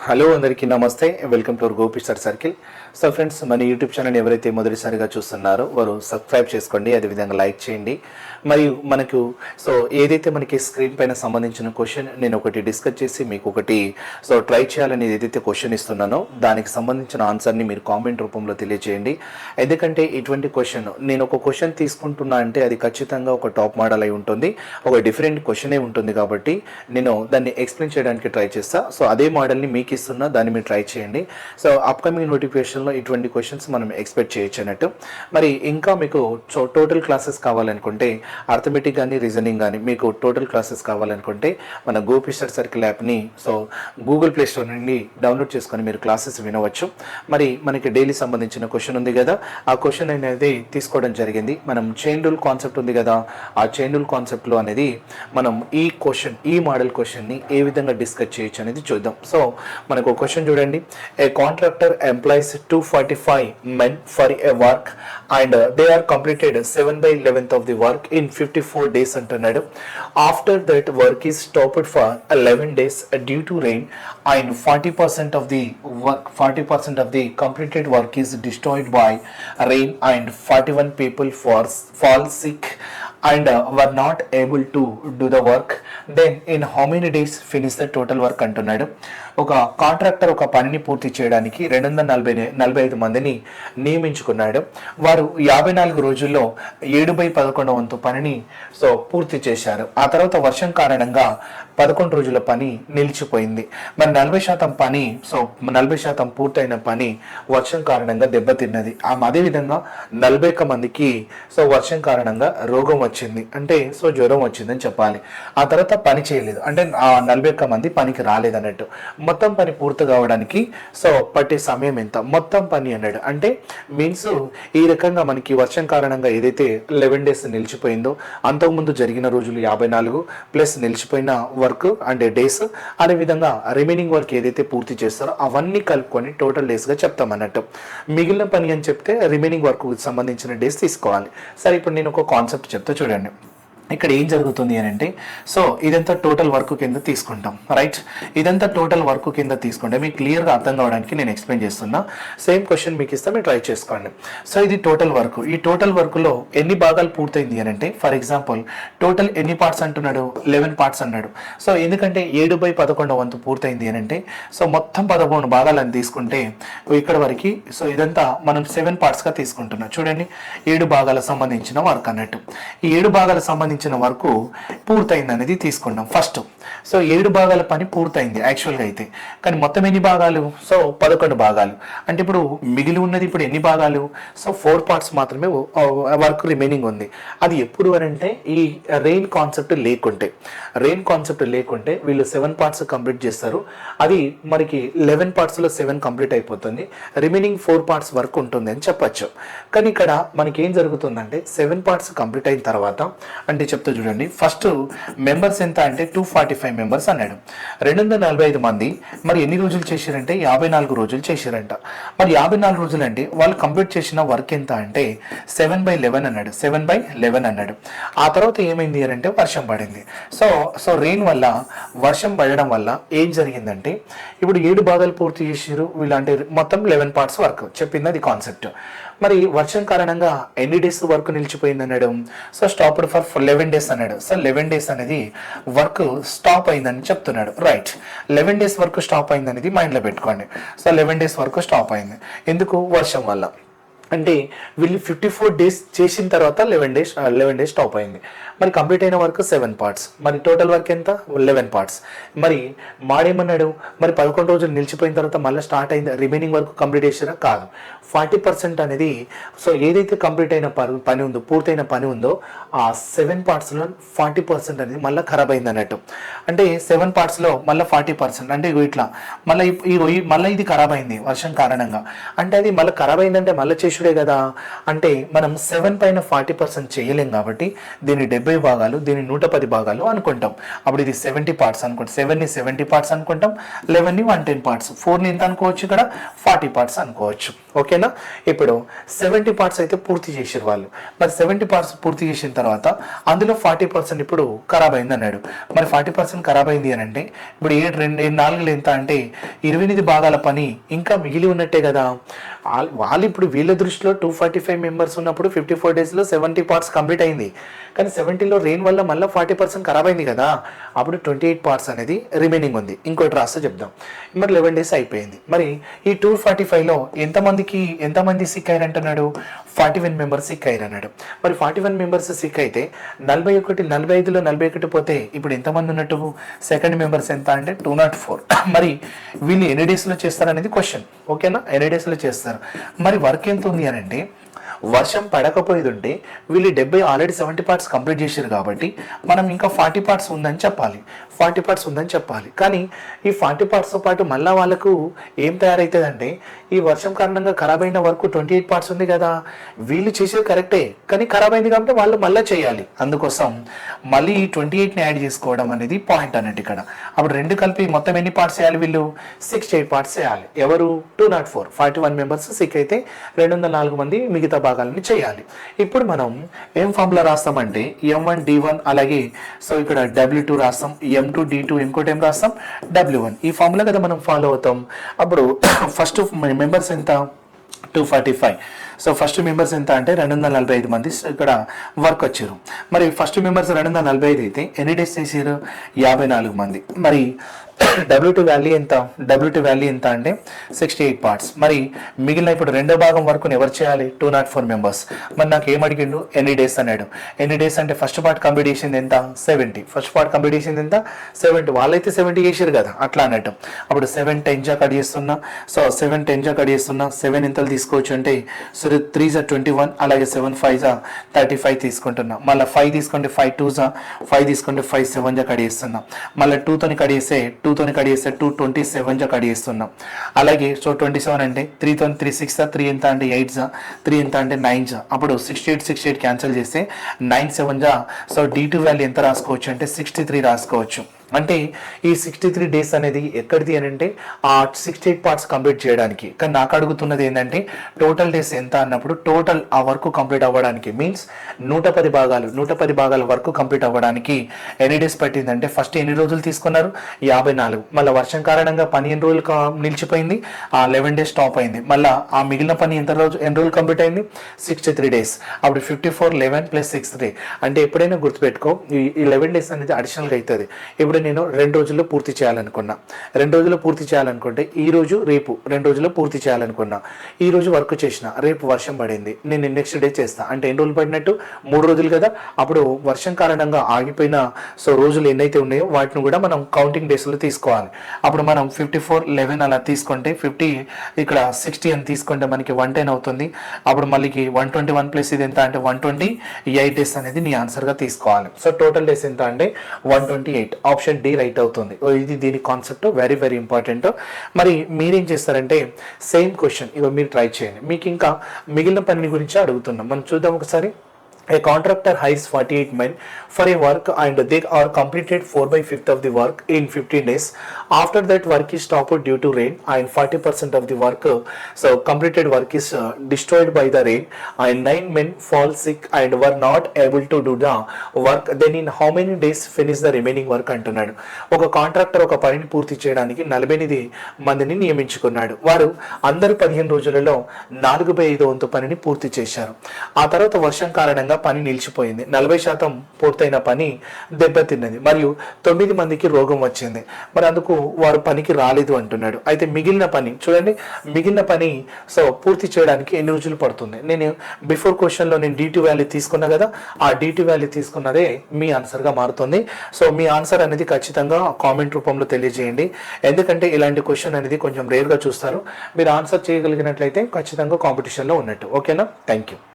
Hello అందరికీ నమస్తే, welcome to our Gopi sir circle. So friends, మన యూట్యూబ్ ఛానల్ ఎవరైతే మొదటిసారిగా చూస్తున్నారో వారు సబ్స్క్రైబ్ చేసుకోండి, అదేవిధంగా లైక్ చేయండి. మరియు మనకు ఏదైతే మనకి స్క్రీన్ పైన సంబంధించిన క్వశ్చన్ నేను ఒకటి డిస్కస్ చేసి మీకు ఒకటి ట్రై చేయాలని ఏదైతే క్వశ్చన్ ఇస్తున్నానో దానికి సంబంధించిన ఆన్సర్ని మీరు కామెంట్ రూపంలో తెలియజేయండి. ఎందుకంటే ఇటువంటి క్వశ్చన్ నేను ఒక క్వశ్చన్ తీసుకుంటున్నా అంటే అది ఖచ్చితంగా ఒక టాప్ మోడల్ అయి ఉంటుంది, ఒక డిఫరెంట్ క్వశ్చనే ఉంటుంది. కాబట్టి నేను దాన్ని ఎక్స్ప్లెయిన్ చేయడానికి ట్రై చేస్తా. అదే మోడల్ని మీకు ఇస్తున్నా, దాన్ని మీరు ట్రై చేయండి. అప్కమింగ్ నోటిఫికేషన్లో ఇటువంటి క్వశ్చన్స్ మనం ఎక్స్పెక్ట్ చేయొచ్చు అన్నట్టు. మరి ఇంకా మీకు టోటల్ క్లాసెస్ కావాలనుకుంటే, అర్థమెటిక్ కానీ రీజనింగ్ కానీ మీకు టోటల్ క్లాసెస్ కావాలనుకుంటే మన గోపి సార్ సర్కిల్ యాప్ని గూగుల్ ప్లే స్టోర్ నుండి డౌన్లోడ్ చేసుకొని మీరు క్లాసెస్ వినవచ్చు. మరి మనకి డైలీ సంబంధించిన క్వశ్చన్ ఉంది కదా, ఆ క్వశ్చన్ అనేది తీసుకోవడం జరిగింది. మనం చైన్ రూల్ కాన్సెప్ట్ ఉంది కదా, ఆ చైన్ రూల్ కాన్సెప్ట్లో అనేది మనం ఈ మోడల్ క్వశ్చన్ని ఏ విధంగా డిస్కస్ చేయొచ్చు అనేది చూద్దాం. మనకు క్వశ్చన్ చూడండి. ఏ contractor employees 245 men for a work and they are completed 7/11 of the work in 54 days అంటున్నాడు. After that work is stopped for 11 days due to rain and 40% of the completed work is destroyed by rain and 41 people fall sick and were not able to do the work. Then in how many days finish the total work అంటున్నాడు. ఒక contractor ఒక పనిని పూర్తి చేయడానికి 245 మందిని నియమించుకున్నాడు. వారు 54 రోజుల్లో 7/11 వంతు పనిని పూర్తి చేశారు. ఆ తర్వాత వర్షం కారణంగా 11 రోజుల పని నిలిచిపోయింది. మరి 40% పని 40% పూర్తయిన పని వర్షం కారణంగా దెబ్బతిన్నది. అదేవిధంగా 40 మందికి వర్షం కారణంగా రోగం వచ్చింది, అంటే జ్వరం వచ్చిందని చెప్పాలి. ఆ తర్వాత పని చేయలేదు, అంటే ఆ 40 మంది పనికి రాలేదు అన్నట్టు. మొత్తం పని పూర్తి కావడానికి పట్టే సమయం ఎంత, మొత్తం పని అన్నాడు. అంటే మీన్స్ ఈ రకంగా మనకి వర్షం కారణంగా ఏదైతే 11 డేస్ నిలిచిపోయిందో, అంతకుముందు జరిగిన రోజులు 54 ప్లస్ నిలిచిపోయిన వర్క్ అంటే డేస్, అదే విధంగా రిమైనింగ్ వర్క్ ఏదైతే పూర్తి చేస్తారో అవన్నీ కలుపుకొని టోటల్ డేస్గా చెప్తాం అన్నట్టు. మిగిలిన పని అని చెప్తే రిమైనింగ్ వర్క్ సంబంధించిన డేస్ తీసుకోవాలి. సరే, ఇప్పుడు నేను ఒక కాన్సెప్ట్ చెప్తా చూడండి. ఇక్కడ ఏం జరుగుతుంది అని అంటే, ఇదంతా టోటల్ వర్క్ కింద తీసుకుంటాం, రైట్? ఇదంతా టోటల్ వర్క్ కింద తీసుకుంటే మీకు క్లియర్గా అర్థం కావడానికి నేను ఎక్స్ప్లెయిన్ చేస్తున్నా. సేమ్ క్వశ్చన్ మీకు ఇస్తే మీరు ట్రై చేసుకోండి. ఇది టోటల్ వర్క్. ఈ టోటల్ వర్క్లో ఎన్ని భాగాలు పూర్తయింది అని అంటే, ఫర్ ఎగ్జాంపుల్ టోటల్ ఎన్ని పార్ట్స్ అంటున్నాడు, 11 పార్ట్స్ అన్నాడు. ఎందుకంటే 7/11 వంతు పూర్తయింది అని అంటే, మొత్తం 11 భాగాలను తీసుకుంటే ఇక్కడ వరకు ఇదంతా మనం 7 పార్ట్స్గా తీసుకుంటున్నాం. చూడండి, 7 భాగాలకు సంబంధించిన వర్క్ అన్నట్టు. ఈ 7 భాగాలకు సంబంధించిన వరకు పూర్తయింది అనేది తీసుకున్నాం ఫస్ట్. 7 భాగాల పని పూర్తయింది యాక్చువల్గా అయితే, కానీ మొత్తం ఎన్ని భాగాలు? 11 భాగాలు. అంటే ఇప్పుడు మిగిలి ఉన్నది ఇప్పుడు ఎన్ని భాగాలు? 4 పార్ట్స్ మాత్రమే వర్క్ రిమైనింగ్ ఉంది. అది ఎప్పుడు అని అంటే ఈ రెయిన్ కాన్సెప్ట్ లేకుంటే వీళ్ళు 7 పార్ట్స్ కంప్లీట్ చేస్తారు. అది మనకి 11 పార్ట్స్లో 7 కంప్లీట్ అయిపోతుంది, రిమైనింగ్ 4 పార్ట్స్ వర్క్ ఉంటుంది అని చెప్పచ్చు. కానీ ఇక్కడ మనకి ఏం జరుగుతుందంటే 7 పార్ట్స్ కంప్లీట్ అయిన తర్వాత అంటే చెప్తా చూడండి. ఫస్ట్ మెంబర్స్ ఎంత అంటే 245 మెంబర్స్ అన్నాడు. 245 మంది మరి ఎన్ని రోజులు చేశారంటే 54 రోజులు చేశారంట. మరి 54 రోజులు అంటే వాళ్ళు కంప్లీట్ చేసిన వర్క్ ఎంత అంటే 7/11 అన్నాడు. 7/11 అన్నాడు. ఆ తర్వాత ఏమైంది అంటే వర్షం పడింది. రెయిన్ వల్ల, వర్షం పడడం వల్ల ఏం జరిగిందంటే ఇప్పుడు 7 భాగాలు పూర్తి చేసారు వీళ్ళు, అంటే మొత్తం 11 పార్ట్స్ వర్క్ చెప్పింది అది కాన్సెప్ట్. మరి వర్షం కారణంగా ఎన్ని డేస్ వర్క్ నిలిచిపోయింది అన్నాడు. స్టాప్డ్ ఫర్ 11 డేస్ అన్నాడు. 11 డేస్ అనేది వర్క్ స్టాప్ అయిందని చెప్తున్నాడు, రైట్? 11 డేస్ వర్క్ స్టాప్ అయింది అనేది మైండ్లో పెట్టుకోండి. 11 డేస్ వర్క్ స్టాప్ అయింది ఎందుకు? వర్షం వల్ల. అంటే వీళ్ళు 54 డేస్ చేసిన తర్వాత 11 డేస్ స్టాప్ అయింది. మరి కంప్లీట్ అయిన వర్క్ 7 పార్ట్స్, మరి టోటల్ వర్క్ ఎంత? 11 పార్ట్స్. మరి మాడేమన్నాడు, మరి 11 రోజులు నిలిచిపోయిన తర్వాత మళ్ళీ స్టార్ట్ అయింది, రిమైనింగ్ వర్క్ కంప్లీట్ చేసారా? కాదు. 40% అనేది ఏదైతే కంప్లీట్ అయిన పని ఉందో, పూర్తయిన పని ఉందో, ఆ 7 పార్ట్స్లో 40% అనేది మళ్ళీ ఖరాబ్ అయింది అన్నట్టు. అంటే 7 పార్ట్స్లో మళ్ళీ 40%, అంటే ఇట్లా మళ్ళీ ఇది ఖరాబ్ అయింది వర్షం కారణంగా. అంటే అది మళ్ళీ ఖరాబ్ అయిందంటే మళ్ళీ చేసి అనుకోవచ్చుడే కదా. అంటే మనం 7 పైన 40% చేయలేం కాబట్టి దీన్ని 70 భాగాలు, దీన్ని 110 భాగాలు అనుకుంటాం. అప్పుడు ఇది 70 పార్ట్స్ అనుకుంటాం. 7ని 70 పార్ట్స్ అనుకుంటాం, 11ని 110 పార్ట్స్, 4ని ఎంత అనుకోవచ్చు, ఇక్కడ 40 పార్ట్స్ అనుకోవచ్చు. ఓకేనా. ఇప్పుడు 70 పార్ట్స్ అయితే పూర్తి చేసారు వాళ్ళు. మరి 70 పార్ట్స్ పూర్తి చేసిన తర్వాత అందులో 40% ఇప్పుడు ఖరాబ్ అయింది అన్నాడు. మరి 40% ఖరాబ్ అయింది అని అంటే ఇప్పుడు 4 ఎంత అంటే 28 భాగాల పని ఇంకా మిగిలి ఉన్నట్టే కదా. వాళ్ళు ఇప్పుడు వీళ్ళ దృష్టిలో 245 మెంబర్స్ ఉన్నప్పుడు 54 డేస్లో 70 పార్ట్స్ కంప్లీట్ అయింది. కానీ 70లో రెయిన్ వల్ల మళ్ళీ 40% ఖరాబ్ అయింది కదా. అప్పుడు 28 పార్ట్స్ అనేది రిమైనింగ్ ఉంది. ఇంకోటి రాస్తే చెప్దాం. మరి 11 డేస్ అయిపోయింది. మరి ఈ 245లో ఎంతమంది సిక్ అయ్యారు అంటున్నాడు, 41 మెంబర్స్ సిక్ అయ్యారు అన్నాడు. మరి 41 మెంబర్స్ సిక్ అయితే 45లో 41 పోతే ఇప్పుడు ఎంతమంది ఉన్నట్టు, సెకండ్ మెంబర్స్ ఎంత అంటే 204. మరి వీళ్ళు ఎన్ని డేస్లో చేస్తారనేది క్వశ్చన్. ఓకేనా, ఎన్ని డేస్లో చేస్తారు. మరి వర్క్ ఎంత ఉంది అని అంటే వర్షం పడకపోయేది ఉంటే వీళ్ళు 70 ఆల్రెడీ 70 పార్ట్స్ కంప్లీట్ చేశారు కాబట్టి మనం ఇంకా 40 పార్ట్స్ ఉందని చెప్పాలి. కానీ ఈ 40 పార్ట్స్తో పాటు మళ్ళీ వాళ్ళకు ఏం తయారవుతుందంటే ఈ వర్షం కారణంగా ఖరాబ్ అయిన వరకు 28 పార్ట్స్ ఉంది కదా. వీళ్ళు చేసేది కరెక్టే కానీ ఖరాబ్ అయింది కాబట్టి వాళ్ళు మళ్ళీ చేయాలి. అందుకోసం మళ్ళీ ఈ 28ని యాడ్ చేసుకోవడం అనేది పాయింట్ అన్నట్టు ఇక్కడ. అప్పుడు రెండు కలిపి మొత్తం ఎన్ని పార్ట్స్ చేయాలి, వీళ్ళు 68 పార్ట్స్ చేయాలి. ఎవరు 204, 41 మెంబర్స్ సిక్ అయితే 204 మంది మిగతా భాగాలని చేయాలి. ఇప్పుడు మనం ఏం ఫార్ములా రాస్తామంటే M1 D1 అలాగే సో ఇక్కడ W2 రాస్తాం, M2 D2 ఇంకోటి ఏం రాస్తాం W1. ఈ ఫార్ములా కదా మనం ఫాలో అవుతాం. అప్పుడు ఫస్ట్ మెంబర్స్ ఎంత 245. సో ఫస్ట్ మెంబర్స్ ఎంత అంటే 245 మంది ఇక్కడ వర్క్ వచ్చారు. మరి ఫస్ట్ మెంబర్స్ 245 అయితే ఎన్ని డేస్ చేసారు, 54 మంది. మరి W2 వాల్యూ ఎంత అంటే 68 పార్ట్స్. మరి మిగిలిన ఇప్పుడు రెండో భాగం వరకు ఎవరు చేయాలి, 204 మెంబర్స్. మరి నాకు ఏం అడిగిండు, ఎన్ని డేస్ అన్నాడు. ఎన్ని డేస్ అంటే ఫస్ట్ పార్ట్ కంప్లీట్ చేసింది ఎంత, 70. ఫస్ట్ పార్ట్ కంప్లీట్ చేసింది ఎంత, 70. వాళ్ళైతే 70 చేసారు కదా అట్లా అన్నట్టు. అప్పుడు 7 10 కట్ చేస్తున్నా. సో 7 10 కట్ చేస్తున్నా. 7 ఎంతలు తీసుకోవచ్చు అంటే సో 3 21 అలాగే 7 5 35 తీసుకుంటున్నా. మళ్ళీ 5 తీసుకుంటే 5 2 5 తీసుకుంటే 5 7 కట్ చేస్తున్నా. మళ్ళీ 2తోని కట్ చేస్తే 227 కట్ చేస్తున్నాం. అలాగే సో 27 అంటే 3తోని 3 6 3 ఎంత అంటే 8 3 ఎంత అంటే 9 అప్పుడు 68 క్యాన్సిల్ చేస్తే 9 7 సో D2 వాల్యూ ఎంత రాసుకోవచ్చు అంటే 63 రాసుకోవచ్చు. అంటే ఈ 63 డేస్ అనేది ఎక్కడిది అని అంటే ఆ 68 పార్ట్స్ కంప్లీట్ చేయడానికి. కానీ నాకు అడుగుతున్నది ఏంటంటే టోటల్ డేస్ ఎంత అన్నప్పుడు టోటల్ ఆ వర్క్ కంప్లీట్ అవ్వడానికి మీన్స్ 110 భాగాల వర్క్ కంప్లీట్ అవ్వడానికి ఎన్ని డేస్ పట్టిందంటే ఫస్ట్ ఎన్ని రోజులు తీసుకున్నారు, 54. మళ్ళీ వర్షం కారణంగా పని ఎన్ని రోజులు నిలిచిపోయింది, ఆ 11 డేస్ స్టాప్ అయింది. మళ్ళీ ఆ మిగిలిన పని ఎన్ని రోజులు కంప్లీట్ అయింది, 63 డేస్. అప్పుడు 54 11 + 6 3 అంటే ఎప్పుడైనా గుర్తుపెట్టుకో ఈ 11 డేస్ అనేది అడిషనల్గా అవుతుంది. ఇప్పుడు నేను 2 రోజుల్లో పూర్తి చేయాలనుకున్నా. 2 రోజుల్లో పూర్తి చేయాలనుకుంటే ఈ రోజు రేపు 2 రోజుల్లో పూర్తి చేయాలనుకున్నా. ఈ రోజు వర్క్ చేసిన, రేపు వర్షం పడింది, నేను నెక్స్ట్ డే చేస్తా అంటే ఎన్ని రోజులు పడినట్టు, 3 రోజులు కదా. అప్పుడు వర్షం కారణంగా ఆగిపోయిన సో రోజులు ఎన్నైతే ఉన్నాయో వాటిని కూడా మనం కౌంటింగ్ డేస్లో తీసుకోవాలి. అప్పుడు మనం 54 11 అలా తీసుకుంటే 50 ఇక్కడ 60 అని తీసుకుంటే మనకి 110 అవుతుంది. అప్పుడు మళ్ళీ 121 ప్లస్ ఇది ఎంత అంటే 128 డేస్ అనేది నీ ఆన్సర్గా తీసుకోవాలి. సో టోటల్ డేస్ ఎంత అంటే 128. ఆప్షన్ డి రైట్ అవుతుంది. ఇది దీని కాన్సెప్ట్ వెరీ వెరీ ఇంపార్టెంట్. మరి మీరేం చేస్తారంటే సేమ్ క్వశ్చన్ ఇక మీరు ట్రై చేయండి. మీకు ఇంకా మిగిలిన పని గురించి అడుగుతున్నాం. మనం చూద్దాం ఒకసారి. A contractor hires 48 men for a work and they are completed 4/5 of the work in 15 days. After that work is stopped due to rain and 40% of the work so completed work is destroyed by the rain and 9 men fall sick and were not able to do the work. Then in how many days finish the remaining work అంటున్నాడు. ఒక contractor ఒక పనిని పూర్తి చేయడానికి 48 మందిని నియమించుకున్నాడు. వారు అందరూ 15 రోజులలో 4/5 వంతు పనిని పూర్తి చేశారు. ఆ తర్వాత వర్షం కారణంగా పని నిలిచిపోయింది. 40% పూర్తయిన పని దెబ్బతిన్నది మరియు 9 మందికి రోగం వచ్చింది. మరి అందుకు వారు పనికి రాలేదు అంటున్నాడు. అయితే మిగిలిన పని చూడండి, మిగిలిన పని సో పూర్తి చేయడానికి ఎన్ని రోజులు పడుతుంది. నేను బిఫోర్ క్వశ్చన్లో నేను D2 వాల్యూ తీసుకున్నా కదా, ఆ D2 వాల్యూ తీసుకున్నదే మీ ఆన్సర్గా మారుతుంది. సో మీ ఆన్సర్ అనేది ఖచ్చితంగా కామెంట్ రూపంలో తెలియజేయండి. ఎందుకంటే ఇలాంటి క్వశ్చన్ అనేది కొంచెం రేర్గా చూస్తారు. మీరు ఆన్సర్ చేయగలిగినట్లయితే ఖచ్చితంగా కాంపిటీషన్లో ఉన్నట్టు. ఓకేనా, థ్యాంక్ యూ.